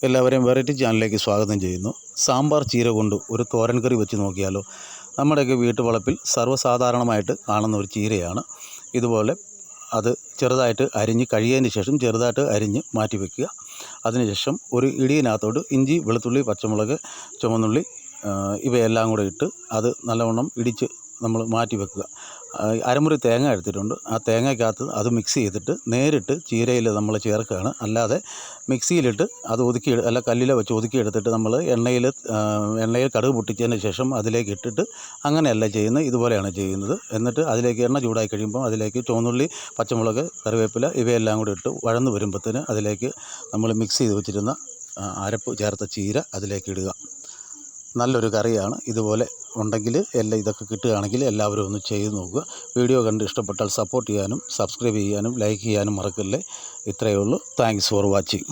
എല്ലാവരെയും വെറൈറ്റി ചാനലിലേക്ക് സ്വാഗതം ചെയ്യുന്നു. സാമ്പാർ ചീര കൊണ്ട് ഒരു തോരൻ കറി വെച്ച് നോക്കിയാലോ? നമ്മുടെയൊക്കെ വീട്ടുവളപ്പിൽ സർവ്വസാധാരണമായിട്ട് കാണുന്ന ഒരു ചീരയാണ്. ഇതുപോലെ അത് ചെറുതായിട്ട് അരിഞ്ഞ് കഴുകിയതിന് ശേഷം ചെറുതായിട്ട് അരിഞ്ഞ് മാറ്റി വയ്ക്കുക. അതിനുശേഷം ഒരു ഇടിയനകത്തോട്ട് ഇഞ്ചി, വെളുത്തുള്ളി, പച്ചമുളക്, ചുവന്നുള്ളി ഇവയെല്ലാം കൂടെ ഇട്ട് അത് നല്ലവണ്ണം ഇടിച്ച് നമ്മൾ മാറ്റി വെക്കുക. അരമുറി തേങ്ങ എടുത്തിട്ടുണ്ട്. ആ തേങ്ങയ്ക്കകത്ത് അത് മിക്സ് ചെയ്തിട്ട് നേരിട്ട് ചീരയിൽ നമ്മൾ ചേർക്കുകയാണ്. അല്ലാതെ മിക്സിയിലിട്ട് അത് അല്ല കല്ലിൽ വെച്ച് ഒതുക്കിയെടുത്തിട്ട് നമ്മൾ എണ്ണയിൽ കടുക് പൊട്ടിച്ചതിന് ശേഷം അതിലേക്ക് ഇട്ടിട്ട് അങ്ങനെയല്ല ചെയ്യുന്നത്, ഇതുപോലെയാണ് ചെയ്യുന്നത്. എന്നിട്ട് അതിലേക്ക് എണ്ണ ചൂടായി കഴിയുമ്പോൾ അതിലേക്ക് ചുവന്നുള്ളി, പച്ചമുളക്, കറിവേപ്പില ഇവയെല്ലാം കൂടി ഇട്ട് വഴന്ന് വരുമ്പോഴത്തേന് അതിലേക്ക് നമ്മൾ മിക്സ് ചെയ്ത് വെച്ചിരുന്ന അരപ്പ് ചേർത്ത ചീര അതിലേക്ക് ഇടുക. നല്ലൊരു കറിയാണ്. ഇതുപോലെ ഉണ്ടെങ്കിൽ ഇതൊക്കെ കിട്ടുകയാണെങ്കിൽ എല്ലാവരും ഒന്ന് ചെയ്ത് നോക്കുക. വീഡിയോ കണ്ട് ഇഷ്ടപ്പെട്ടാൽ സപ്പോർട്ട് ചെയ്യാനും സബ്സ്ക്രൈബ് ചെയ്യാനും ലൈക്ക് ചെയ്യാനും മറക്കല്ലേ. ഇത്രയേ ഉള്ളൂ. Thanks for watching.